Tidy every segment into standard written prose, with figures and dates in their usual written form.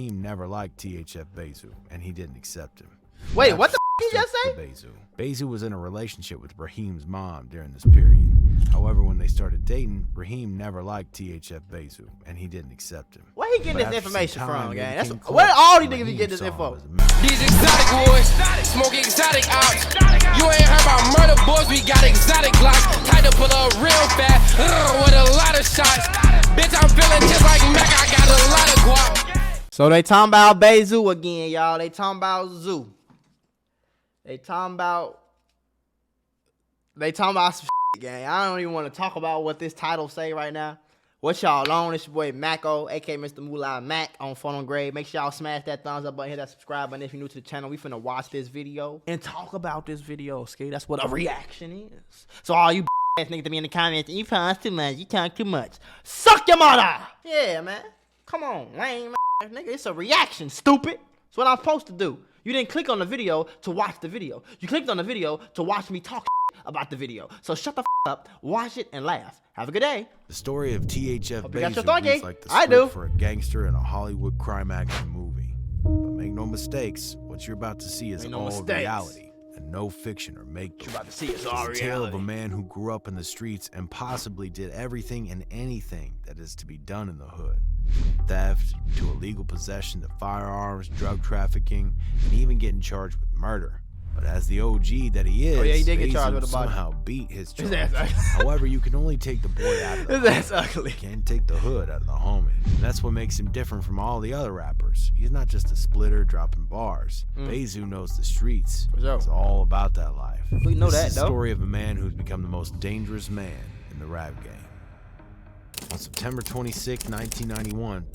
Raheem never liked THF Bezu, and he didn't accept him. Wait, what the f*** did you just say? Bezu was in a relationship with Raheem's mom during this period. However, when they started dating, Raheem never liked THF Bezu, and he didn't accept him. Where he getting this information from, gang? That's where all these niggas be getting this info. These exotic boys, smoke exotic ops. You ain't heard about murder boys, we got exotic glocks. Tight to pull up real fast, with a lot of shots. Bitch, I'm feeling just like Mac, I got a lot of guap. So they talking about Bezu again, y'all. They talking about Zoo. They talking about some shit, gang. I don't even want to talk about what this title say right now. What y'all on? It's your boy Mako, aka Mr. Mula Mac on Phone on Grade. Make sure y'all smash that thumbs up button, hit that subscribe button if you're new to the channel. We finna watch this video and talk about this video, okay? That's what a reaction is. So all you ass niggas to be in the comments, you pause too much, you talk too much. Suck your mother! Yeah, man. Come on, lame ass nigga. It's a reaction, stupid. That's what I'm supposed to do. You didn't click on the video to watch the video. You clicked on the video to watch me talk about the video. So shut the up, watch it, and laugh. Have a good day. The story of THF Bezu reads like the script for a gangster in a Hollywood crime action movie. But make no mistakes, what you're about to see is all reality and no fiction or make-believe. You're about to see is all reality. It's a tale of a man who grew up in the streets and possibly did everything and anything that is to be done in the hood. Theft, to illegal possession of firearms, drug trafficking, and even getting charged with murder. But as the OG that he is, he did get charged with a body. Somehow beat his charge. However, you can only take the boy out of the That's ugly. You can't take the hood out of the homie. And that's what makes him different from all the other rappers. He's not just a splitter dropping bars. Bezu knows the streets. It's all about that life. We know this that, is the though. Story of a man who's become the most dangerous man in the rap game. On September 26, 1991,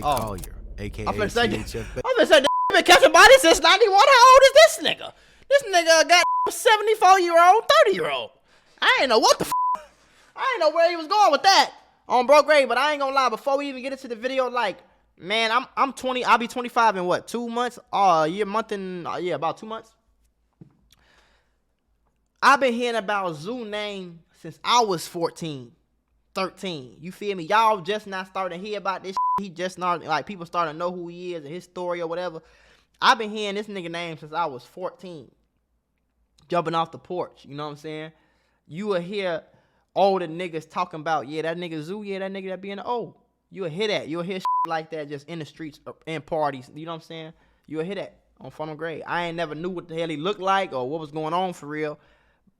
Collier, a.k.a. I'm gonna say THF that been catching bodies since 91. How old is this nigga? This nigga got a 74-year-old, 30-year-old. I ain't know what the I ain't know where he was going with that on Bro Grade, but I ain't gonna lie. Before we even get into the video, like, man, I'm 20. I'll be 25 in what, 2 months? About 2 months. I've been hearing about Zoo name since I was 14, 13. You feel me? Y'all just not starting to hear about this shit. He just not, like, people starting to know who he is and his story or whatever. I've been hearing this nigga name since I was 14. Jumping off the porch, you know what I'm saying? You will hear older niggas talking about, yeah, that nigga Zoo, yeah, that nigga that be in the O. You will hear that. You'll hear shit like that just in the streets and parties, you know what I'm saying? You will hear that on Phone on Grade. I ain't never knew what the hell he looked like or what was going on for real.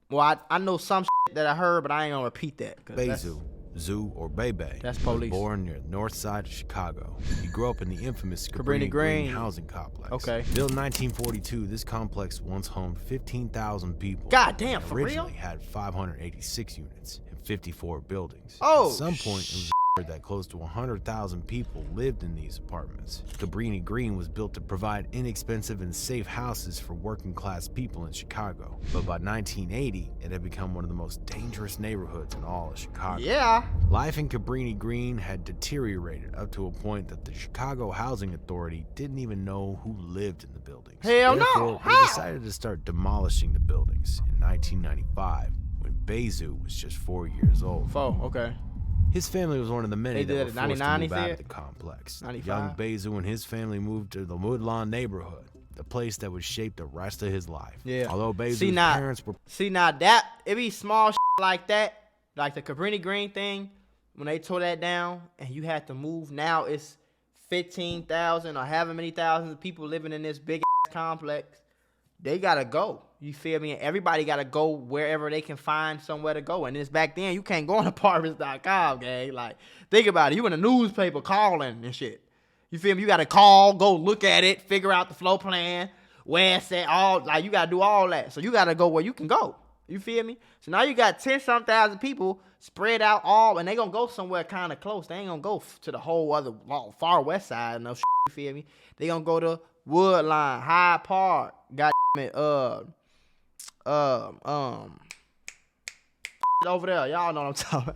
Well, I know some shit that I heard, but I ain't gonna repeat that. Bezu, Zoo, or Bebe. That's police. Was born near the north side of Chicago. He grew up in the infamous Cabrini Green housing complex. Okay. Built in 1942, this complex once homed 15,000 people. God damn, for real? Originally had 586 units and 54 buildings. Oh, at some point, it was that close to 100,000 people lived in these apartments. Cabrini Green was built to provide inexpensive and safe houses for working class people in Chicago. But by 1980, it had become one of the most dangerous neighborhoods in all of Chicago. Yeah. Life in Cabrini Green had deteriorated up to a point that the Chicago Housing Authority didn't even know who lived in the buildings. Hell Therefore, no. They decided to start demolishing the buildings in 1995 when Bezu was just 4 years old. Okay. His family was one of the many that were forced to move out of the complex. 95. Young Bezu and his family moved to the Woodlawn neighborhood, the place that would shape the rest of his life. Yeah. Although Bezu's parents were... that, it be small shit like that, like the Cabrini Green thing, when they tore that down and you had to move, now it's 15,000 or however many thousands of people living in this big ass complex. They gotta go. You feel me? And everybody gotta go wherever they can find somewhere to go. And this back then, you can't go on apartments.com, gang. Like, think about it. You in a newspaper calling and shit. You feel me? You gotta call, go look at it, figure out the floor plan, where it's at, all, like, you gotta do all that. So you gotta go where you can go. You feel me? So now you got 10-some thousand people spread out all, and they gonna go somewhere kind of close. They ain't gonna go to the whole other far west side and no shit, you feel me? They gonna go to Woodlawn, Hyde Park, over there. Y'all know what I'm talking about.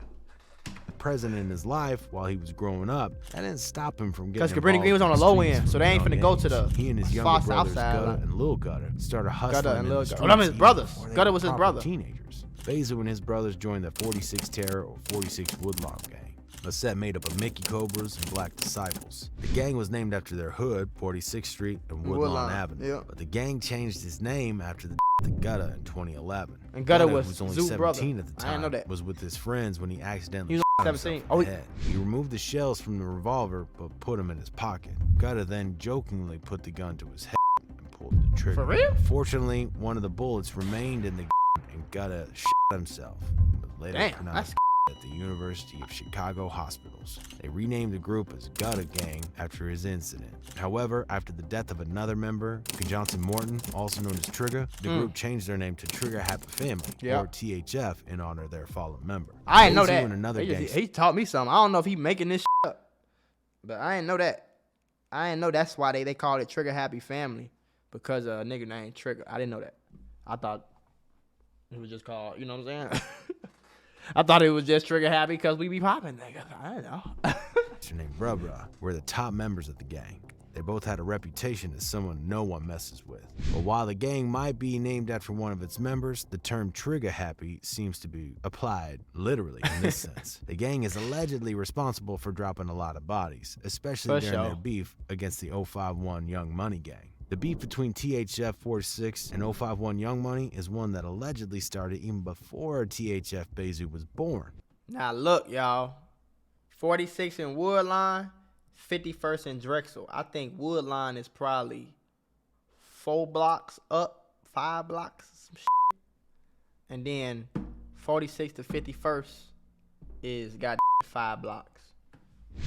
Present in his life while he was growing up, that didn't stop him from getting because Cabrini Green was on the low end, so they ain't finna go to the he and his younger brothers Gutter and Lil Gutter started hustling in the streets. Oh, them his brothers. Gutter was his brother. Teenagers. Bezu and his brothers joined the 46 Terror or 46 Woodlawn gang. a set made up of Mickey Cobras and Black Disciples. The gang was named after their hood, 46th Street and Woodlawn Avenue. Yeah. But the gang changed its name after the Gutta in 2011. And Gutta who was was only Zoot 17 brother. at the I didn't time, know that. was with his friends when he accidentally He was shot 17. himself Oh, in the head. He removed the shells from the revolver but put them in his pocket. Gutta then jokingly put the gun to his head and pulled the trigger. For real? Fortunately, one of the bullets remained in the and Gutta shot himself, but later Damn, pronounced at the University of Chicago hospitals. They renamed the group as Gutta Gang after his incident. However, after the death of another member, Johnson Morton, also known as Trigger, the group changed their name to Trigger Happy Family, or THF, in honor of their fallen member. I didn't know Bezu that. and another He taught me something. I don't know if he making this up, but I didn't know that. I didn't know that's why they called it Trigger Happy Family, because a nigga named Trigger. I didn't know that. I thought it was just called, you know what I'm saying? I thought it was just Trigger Happy because we be popping niggas. I don't know. named Bruh were the top members of the gang. They both had a reputation as someone no one messes with. But while the gang might be named after one of its members, the term trigger happy seems to be applied literally in this sense. The gang is allegedly responsible for dropping a lot of bodies, especially during their beef against the 051 Young Money gang. The beef between THF 46 and 051 Young Money is one that allegedly started even before THF Bezu was born. Now look, y'all. 46 in Woodlawn, 51st in Drexel. I think Woodlawn is probably 4 blocks up, 5 blocks, some shit. And then 46 to 51st is got 5 blocks.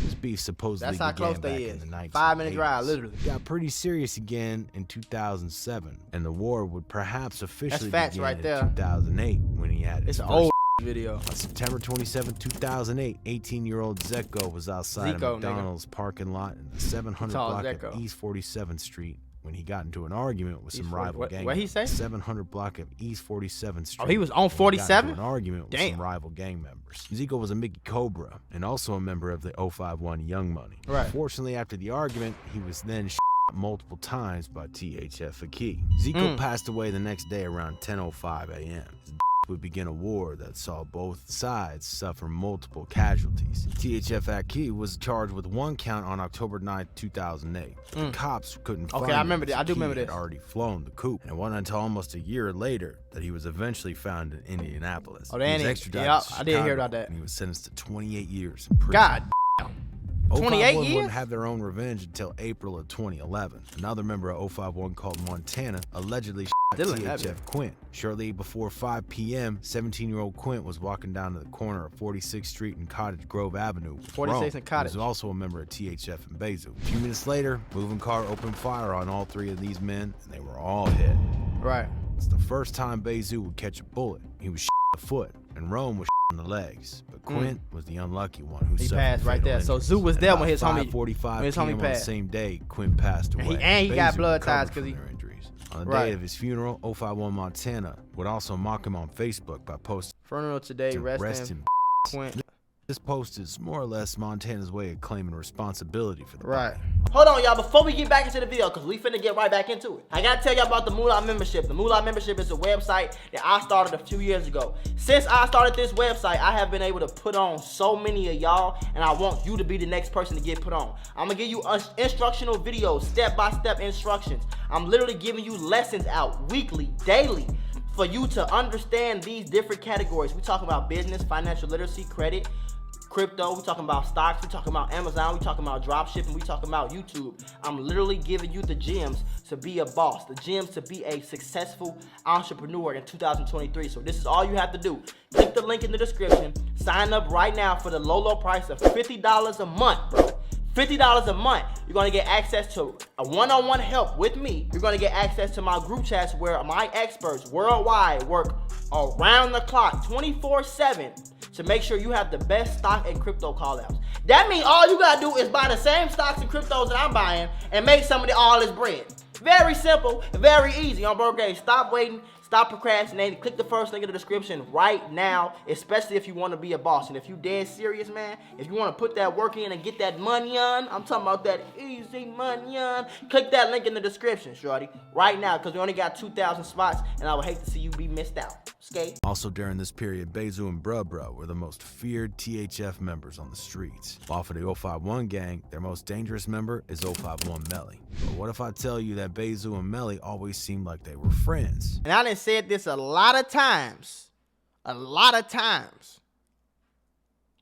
This beef supposedly That's how began close they back in the 1980s. 5-minute drive, literally. It got pretty serious again in 2007, and the war would perhaps officially begin right in there. 2008 when he had his It's an first old video. On September 27, 2008, 18-year-old Zeko was outside of McDonald's parking lot in the 700 block of East 47th Street when he got into an argument with some rival gang members. What he say? 700 block of East 47th Street. Oh, he was on 47? An argument with some rival gang members. Zeko was a Mickey Cobra and also a member of the 051 Young Money. Right. Fortunately, after the argument, he was then multiple times by THF Aki. Zeko passed away the next day around 10:05 a.m. would begin a war that saw both sides suffer multiple casualties. THF Aki was charged with 1 count on October 9, 2008. The cops couldn't find him. I remember that. I do remember He this. had already flown the coop, and it wasn't until almost a year later that he was eventually found in Indianapolis. Oh, he was Danny. extradited Yeah, to I did hear Chicago, about that. and he was sentenced to 28 years in prison. God. 051 28 years? wouldn't have their own revenge until April of 2011. Another member of 051 called Montana allegedly shot THF Quint. Shortly before 5 p.m., 17-year-old Quint was walking down to the corner of 46th Street and Cottage Grove Avenue. 46th and Cottage. He was also a member of THF and Bezu. A few minutes later, moving car opened fire on all 3 of these men, and they were all hit. Right. It's the first time Bezu would catch a bullet. He was shot in the foot, and Rome was in the legs, but Quint was the unlucky one who suffered passed right there. So Zoo was there when his homie passed. passed. On the same day, Quint passed away. And he got blood ties because he injuries. On the day of his funeral, 051 Montana would also mock him on Facebook by posting funeral today, rest in Quint. This post is more or less Montana's way of claiming responsibility for the body. Hold on, y'all. Before we get back into the video, because we finna get right back into it, I gotta tell y'all about the Mula membership. The Mula membership is a website that I started a few years ago. Since I started this website, I have been able to put on so many of y'all, and I want you to be the next person to get put on. I'm gonna give you instructional videos, step-by-step instructions. I'm literally giving you lessons out weekly, daily, for you to understand these different categories. We talking about business, financial literacy, credit, crypto, we talking about stocks, we talking about Amazon, we talking about drop shipping, we talking about YouTube. I'm literally giving you the gems to be a boss, the gems to be a successful entrepreneur in 2023. So this is all you have to do. Click the link in the description, sign up right now for the low price of $50 a month, bro. $50 a month. You're gonna get access to a one-on-one help with me. You're gonna get access to my group chats where my experts worldwide work around the clock, 24/7, to make sure you have the best stock and crypto call-outs. That means all you gotta do is buy the same stocks and cryptos that I'm buying and make some of all this bread. Very simple, very easy. On bro, stop waiting, Stop procrastinating. Click the first link in the description right now, especially if you want to be a boss. And if you dead serious, man, if you want to put that work in and get that money on, I'm talking about that easy money on, click that link in the description, shorty, right now, because we only got 2,000 spots, and I would hate to see you be missed out. Skate. Also during this period, Bezu and Bruh were the most feared THF members on the streets. While for the 051 gang, their most dangerous member is 051 Melly. But what if I tell you that Bezu and Melly always seemed like they were friends? And I done said this a lot of times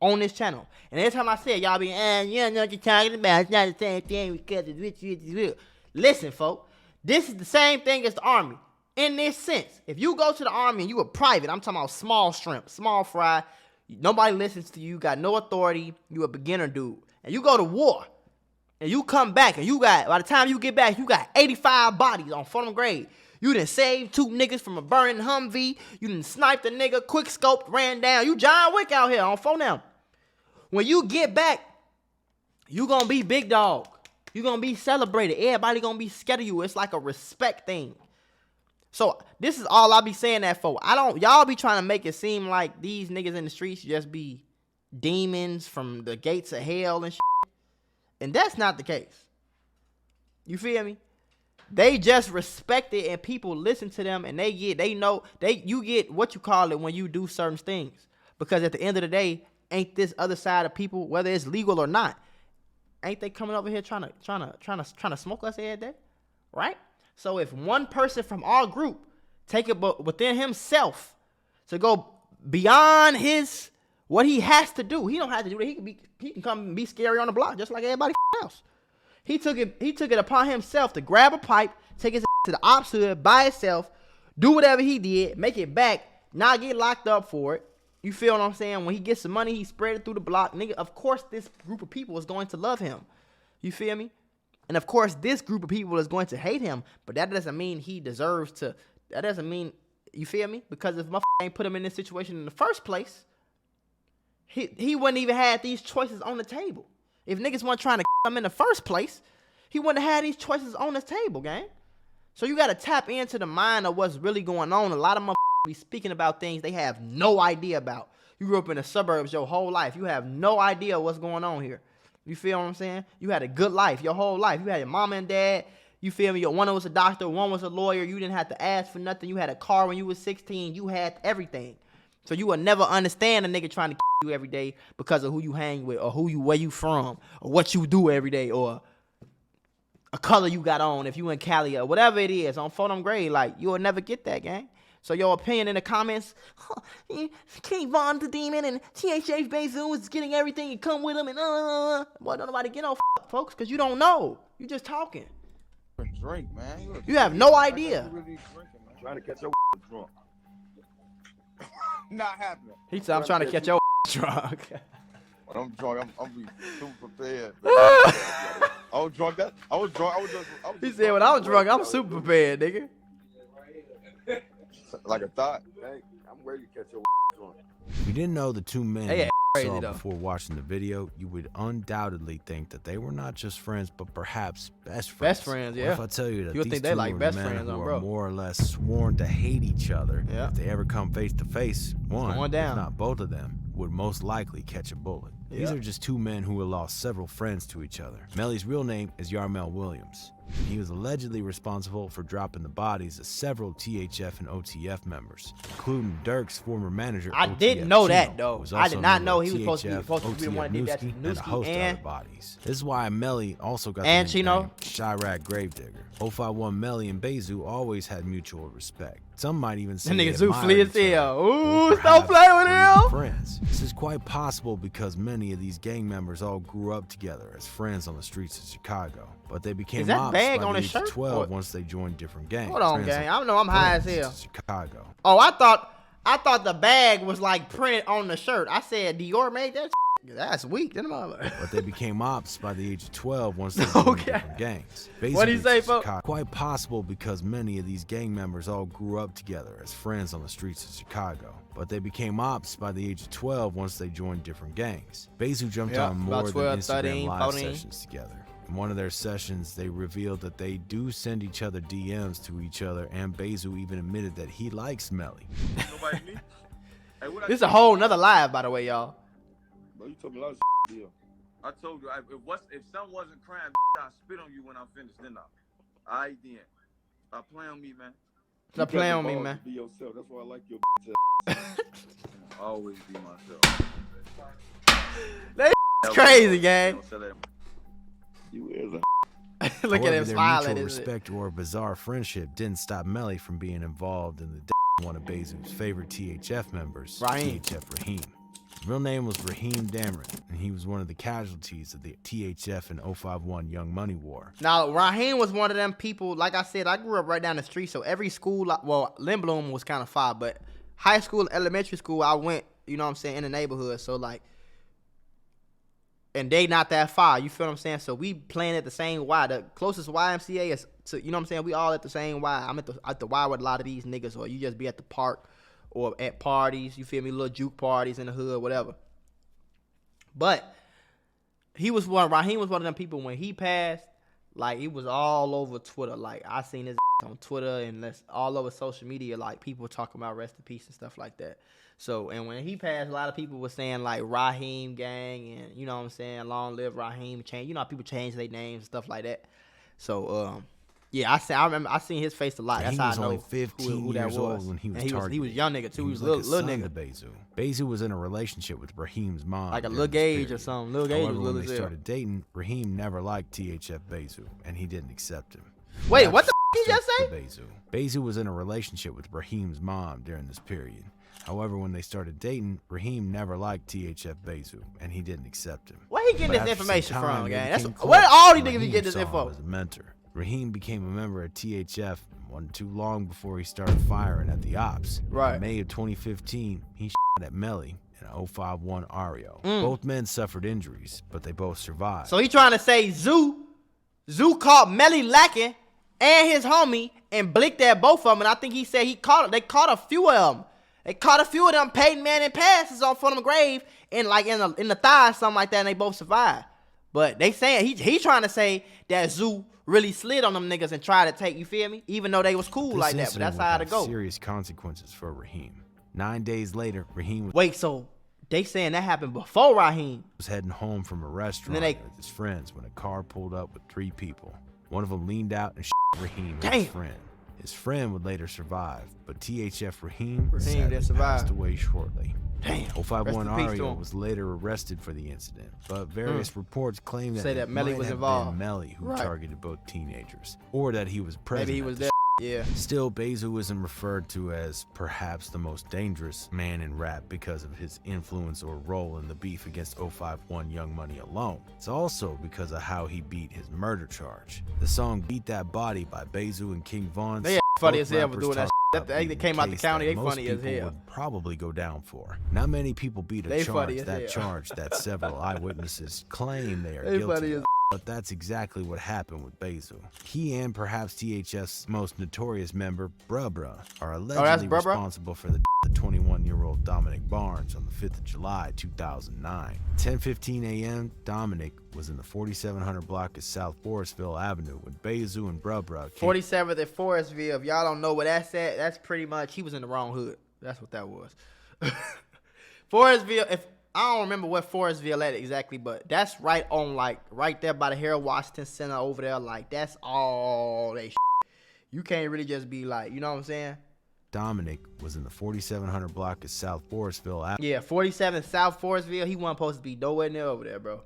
on this channel. And every time I say it, y'all be, you don't know what you're talking about. It's not the same thing because it's rich. Listen, folks, this is the same thing as the army. In this sense, if you go to the army and you a private, I'm talking about small shrimp, small fry, nobody listens to you, got no authority, you a beginner dude, and you go to war, and you come back, and you got, by the time you get back, you got 85 bodies on Fulham grade. You done saved 2 niggas from a burning Humvee, you done sniped a nigga, quick scoped, ran down, you John Wick out here on phone now. When you get back, you gonna be big dog. You gonna be celebrated. Everybody gonna be scared of you. It's like a respect thing. So this is all I be saying that for. Y'all be trying to make it seem like these niggas in the streets just be demons from the gates of hell and shit. And that's not the case. You feel me? They just respect it and people listen to them and you get what you call it when you do certain things. Because at the end of the day, ain't this other side of people, whether it's legal or not, ain't they coming over here trying to smoke us every day? Right? So if one person from our group take it within himself to go beyond what he has to do, he don't have to do that. He can come and be scary on the block just like everybody else. He took it upon himself to grab a pipe, take his to the ops hood by himself, do whatever he did, make it back, not get locked up for it. You feel what I'm saying? When he gets some money, he spread it through the block. Nigga, of course this group of people is going to love him. You feel me? And of course, this group of people is going to hate him, but that doesn't mean he deserves to. That doesn't mean, you feel me? Because if motherfucker ain't put him in this situation in the first place, he wouldn't even have these choices on the table. If niggas weren't trying to him in the first place, he wouldn't have had these choices on the table, gang. So you got to tap into the mind of what's really going on. A lot of motherfuckers be speaking about things they have no idea about. You grew up in the suburbs your whole life. You have no idea what's going on here. You feel what I'm saying? You had a good life your whole life. You had your mom and dad. You feel me? One was a doctor, one was a lawyer. You didn't have to ask for nothing. You had a car when you was 16. You had everything. So you would never understand a nigga trying to you every day because of who you hang with or where you from or what you do every day or a color you got on if you in Cali or whatever it is on Fulham grade. Like, you will never get that, gang. So your opinion in the comments, King Von the Demon and THH Bezu is getting everything and come with him and Boy, don't nobody get no folks, because you don't know. You just talking. Drink, man. You have no idea. Really drinking, man. Trying to catch your drunk. Not happening. He said, I'm trying to catch your drunk. When I'm drunk, I'm be super prepared. I was drunk. He said, when I was drunk, I'm super prepared, nigga. Like a thought. Hey, I'm ready to catch your drunk. If you didn't know the two men Hey, you saw before watching the video, you would undoubtedly think that they were not just friends, but perhaps best friends. Best friends, yeah. What if I tell you that you would these think they two like were best men friends, who bro. are more or less sworn to hate each other? Yeah. If they ever come face to face, one, down. if not both of them, would most likely catch a bullet. Yeah. These are just two men who have lost several friends to each other. Melly's real name is Yarmel Williams. He was allegedly responsible for dropping the bodies of several THF and OTF members, including Durk's former manager. I OTF didn't know Chino, that, though. who was I also did not known know as he was THF, supposed to be the one that did that to OTF and a Newski host of and other bodies. This is why Melly also got and the Chino. nickname Chirac Gravedigger. 051 Melly and Bezu always had mutual respect. Some might even say That nigga they Zoo admired flea as each other, hell. or Ooh, stop perhaps playing with were even him. friends. This is quite possible because many of these gang members all grew up together as friends on the streets of Chicago, but they became that ops bag by on the his age of shirt? 12 What? once they joined different gangs. Hold on, Friends gang. like I know I'm high as friends hell. to Chicago. Oh, I thought the bag was like printed on the shirt. I said Dior made that. That's weak. But they became ops by the age of 12 once they joined Okay. different gangs. What'd he say, Basically, folks? Chicago. Quite possible because many of these gang members all grew up together as friends on the streets of Chicago. But they became ops by the age of 12 once they joined different gangs. Bezu jumped Yeah, on about more 12, than Instagram 13, live 14. sessions together. In one of their sessions, they revealed that they do send each other DMs to each other, and Bezu even admitted that he likes Melly. Nobody me? Hey, This is a whole nother live, by the way, y'all. Bro, you told me a lot of deal. I told you, if something wasn't crying, I'll spit on you when I'm finished, then All right, then. Stop playing on me, man. Stop playing on me, man. Be yourself. That's why I like your always be myself. That's crazy, gang. You is a Look at him their smiling. mutual respect or bizarre friendship didn't stop Melly from being involved in one of Bezu's favorite THF members, Raheem. THF Raheem. His real name was Raheem Damron, and he was one of the casualties of the THF and 051 Young Money War. Now, Raheem was one of them people, like I said, I grew up right down the street, so every school, well, Lindblom was kind of far, but high school and elementary school, I went, you know what I'm saying, in the neighborhood, so like, and they not that far, you feel what I'm saying? So we playing at the same Y. The closest YMCA is to, you know what I'm saying? We all at the same Y. I'm at the Y with a lot of these niggas, or you just be at the park or at parties, you feel me? Little juke parties in the hood, whatever. But Raheem was one of them people when he passed, like it was all over Twitter. Like I seen his on Twitter and all over social media, like people talking about rest in peace and stuff like that. So, and when he passed, a lot of people were saying like Raheem gang and you know what I'm saying, long live Raheem, change. You know how people change their names and stuff like that. So, yeah, I remember I seen his face a lot. That's how I know only 15 who that years was. old when he was and targeted. he was young nigga too. He was like little a nigga. son to Bezu. Bezu was in a relationship with Raheem's mom. Like a during Lil this Gage period. or something. Lil Gage However, was when little they as hell. started dating, Raheem never liked THF Bezu, and he didn't accept him. Wait, what the f*** he just say? Bezu. Bezu was in a relationship with Raheem's mom during this period. However, when they started dating, Raheem never liked THF Bezu, and he didn't accept him. Where he getting But this after information some time, from, they gang? became That's close, where all these and niggas be Raheem getting this saw him info. as a mentor. Raheem became a member of THF wasn't too long before he started firing at the ops. Right. In May of 2015, he shot at Melly in a 051 Ario. Both men suffered injuries, but they both survived. So he trying to say Zoo caught Melly lacking and his homie and blinked at both of them. And I think he said they caught a few of them. They caught a few of them Peyton Manning passes off from the grave in like in the thigh or something like that, and they both survived. But they saying he trying to say that Zoo really slid on them niggas and tried to take, you feel me? Even though they was cool This like that, but incident that's would how have it go. serious consequences for Raheem. 9 days later, Raheem Wait, so they saying that happened before Raheem? was heading home from a restaurant with his friends when a car pulled up with 3 people. One of them leaned out and shot Raheem and his friend. His friend would later survive, but THF Raheem sadly passed away shortly. Damn. 051 Ario was later arrested for the incident, but various reports claim that it Melly might was have involved. been Melly who targeted both teenagers, or that he was present. Maybe he at was the there. Yeah. Still, Bezu isn't referred to as perhaps the most dangerous man in rap because of his influence or role in the beef against 051 Young Money alone. It's also because of how he beat his murder charge. The song Beat That Body by Bezu and King Von. They funny as hell for doing that. They came out the county, they funny as hell. Would probably go down for. Not many people beat a charge that several eyewitnesses claim they are guilty of. But that's exactly what happened with Bezu. He and perhaps THF's most notorious member, Bruh, are allegedly responsible for the 21-year-old Dominic Barnes on the 5th of July, 2009. 10:15 a.m., Dominic was in the 4700 block of South Forestville Avenue when Bezu and Bruh 47th at Forestville. If y'all don't know where that's at, that's pretty much, he was in the wrong hood. That's what that was. Forestville, I don't remember what Forestville at exactly, but that's right on, like, right there by the Harold Washington Center over there. Like, that's all they shit. You can't really just be like, you know what I'm saying? Dominic was in the 4700 block of South Forestville Avenue. Yeah, 47 South Forestville. He wasn't supposed to be nowhere near over there, bro.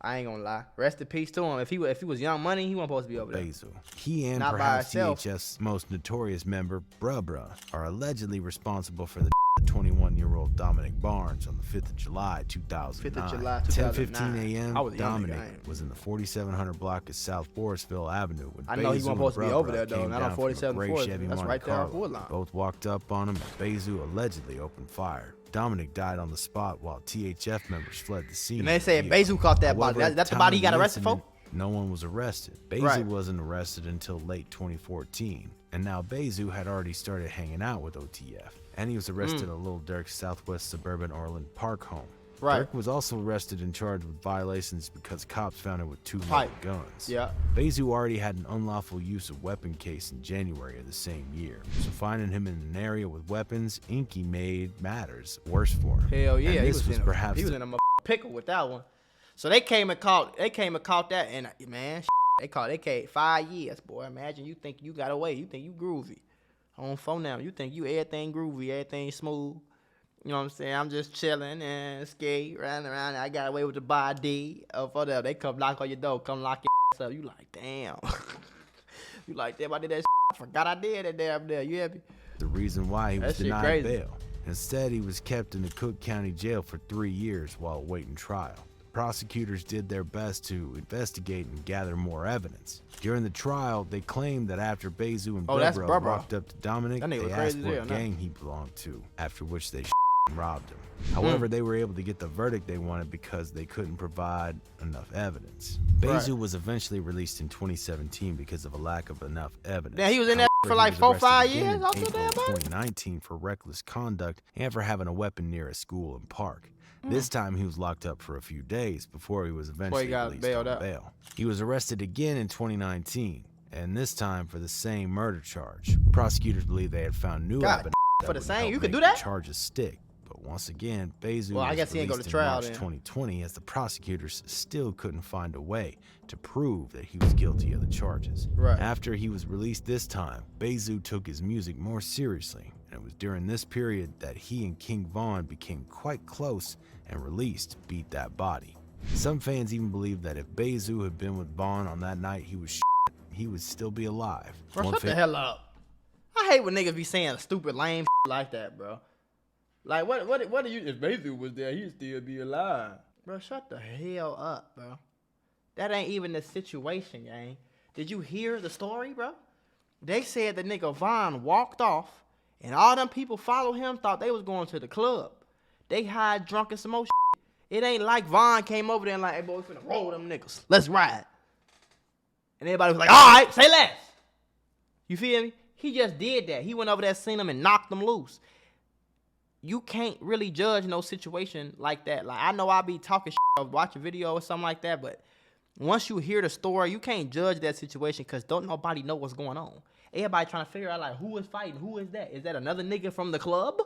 I ain't gonna lie. Rest in peace to him. If he was Young Money, he wasn't supposed to be over there. Bezu. He and perhaps THF's most notorious member, Bruh, are allegedly responsible for the 21-year-old Dominic Barnes on the 5th of July, 2009. 5th of July, 2009. 10:15 a.m. I was young, Dominic was in the 4700 block of South Forestville Avenue when I know he Bezu wasn't supposed to be and over Bruh there, though. came Not down on from a 47 gray Forest. Chevy That's Monte right there on Carlo. Woodlawn. Both walked up on him and Bezu allegedly opened fire. Dominic died on the spot while THF members fled the scene. And they said Bezu caught that body. That's the body he got arrested for? No one was arrested. Bezu wasn't arrested until late 2014. And now Bezu had already started hanging out with OTF. And he was arrested at Lil Durk's Southwest Suburban Orland Park home. Right. Durk was also arrested and charged with violations because cops found him with 2 loaded guns. Yeah. Bezu already had an unlawful use of weapon case in January of the same year. So finding him in an area with weapons, Inky made matters worse for him. Hell yeah, and he this was he was in a pickle with that one. So they came and caught that, and man, they caught 5 years, boy. Imagine you think you got away, you think you groovy. On phone now, you think you everything groovy, everything smooth. You know what I'm saying? I'm just chilling and skate, running around. I got away with the body. Oh, for them, they come knock on your door, come lock your up. You like, damn. You like, damn, I did that shit. I forgot I did that damn there. You hear me? The reason why he was denied bail. Instead, he was kept in the Cook County Jail for 3 years while awaiting trial. Prosecutors did their best to investigate and gather more evidence. During the trial, they claimed that after Bezu and Brebro walked up to Dominic, they asked what gang he belonged to, after which they and robbed him. However, they were able to get the verdict they wanted because they couldn't provide enough evidence. Bezu was eventually released in 2017 because of a lack of enough evidence. Yeah, he was in there for like 4-5 years. In April 2019 for reckless conduct and for having a weapon near a school and park. This time he was locked up for a few days before he was eventually released on bail. He was arrested again in 2019, and this time for the same murder charge. Prosecutors believe they had found new evidence for the same. You could do that. that. Charges stick. But once again, Bezu I guess he ain't go to trial in March 2020 as the prosecutors still couldn't find a way to prove that he was guilty of the charges. Right. After he was released this time, Bezu took his music more seriously, and it was during this period that he and King Von became quite close and released Beat That Body. Some fans even believe that if Bezu had been with Von on that night he would still be alive. Bro, shut the hell up. I hate when niggas be saying stupid, lame like that, bro. Like, what do you, if Bezu was there, he'd still be alive. Bro, shut the hell up, bro. That ain't even the situation, gang. Did you hear the story, bro? They said the nigga Von walked off, and all them people follow him, thought they was going to the club. They high, drunk, and some more shit. It ain't like Von came over there and like, hey, boy, we finna roll them niggas. Let's ride. And everybody was like, all right, say less. You feel me? He just did that. He went over there, seen them, and knocked them loose. You can't really judge no situation like that. Like, I know I be talking shit or watch a video or something like that, but once you hear the story, you can't judge that situation because don't nobody know what's going on. Everybody trying to figure out, like, who is fighting? Who is that? Is that another nigga from the club?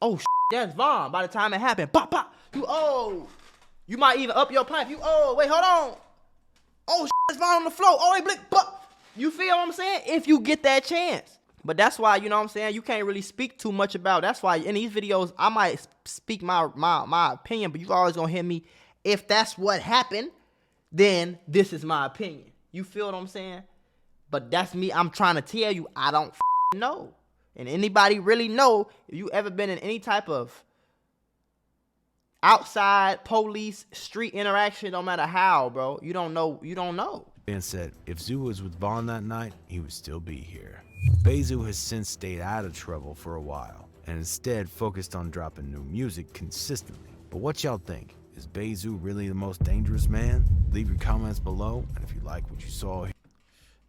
Oh, that's Von. By the time it happened, pop, pop. You might even up your pipe. Wait, hold on. Oh, that's Von on the floor. Oh, they blick, pop. You feel what I'm saying? If you get that chance. But that's why, you know what I'm saying, you can't really speak too much about. That's why in these videos, I might speak my opinion, but you always gonna hear me, if that's what happened, then this is my opinion. You feel what I'm saying? But that's me. I'm trying to tell you, I don't know. And anybody really know, if you ever been in any type of outside police street interaction, no matter how, bro, you don't know. Ben said, if Zoo was with Von that night, he would still be here. Bezu has since stayed out of trouble for a while, and instead focused on dropping new music consistently. But what y'all think? Is Bezu really the most dangerous man? Leave your comments below, and if you like what you saw here.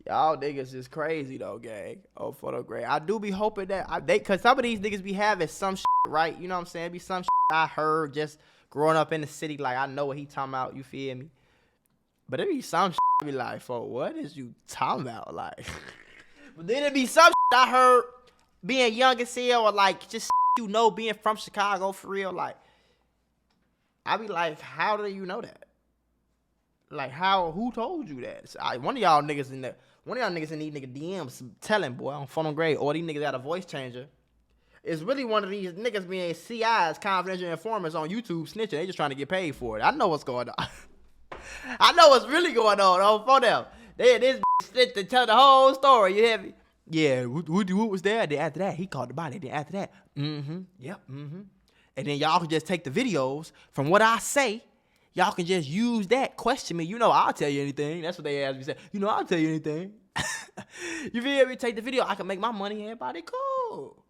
Y'all niggas is crazy though, gang. Oh, photo great. I do be hoping that cause some of these niggas be having some shit, right? You know what I'm saying? Be some shit I heard just growing up in the city. Like, I know what he talking about. You feel me? But it be some shit be like, for what is you talking about? Like, but then it be some shit I heard being young as hell, or like just you know, being from Chicago for real. Like, I be like, how do you know that? Like, who told you that? One of y'all niggas in these nigga DMs telling, boy, on phone grade, or these niggas got a voice changer. It's really one of these niggas being CIs, confidential informers on YouTube snitching. They just trying to get paid for it. I know what's going on. I know what's really going on for them. This snitch to tell the whole story. You hear me? Yeah, who was there? Then after that, he called the body. Then after that, yep. And then y'all can just take the videos from what I say. Y'all can just use that, question me. You know, I'll tell you anything. That's what they asked me. Say, you know, I'll tell you anything. You feel me? Take the video. I can make my money. Everybody cool.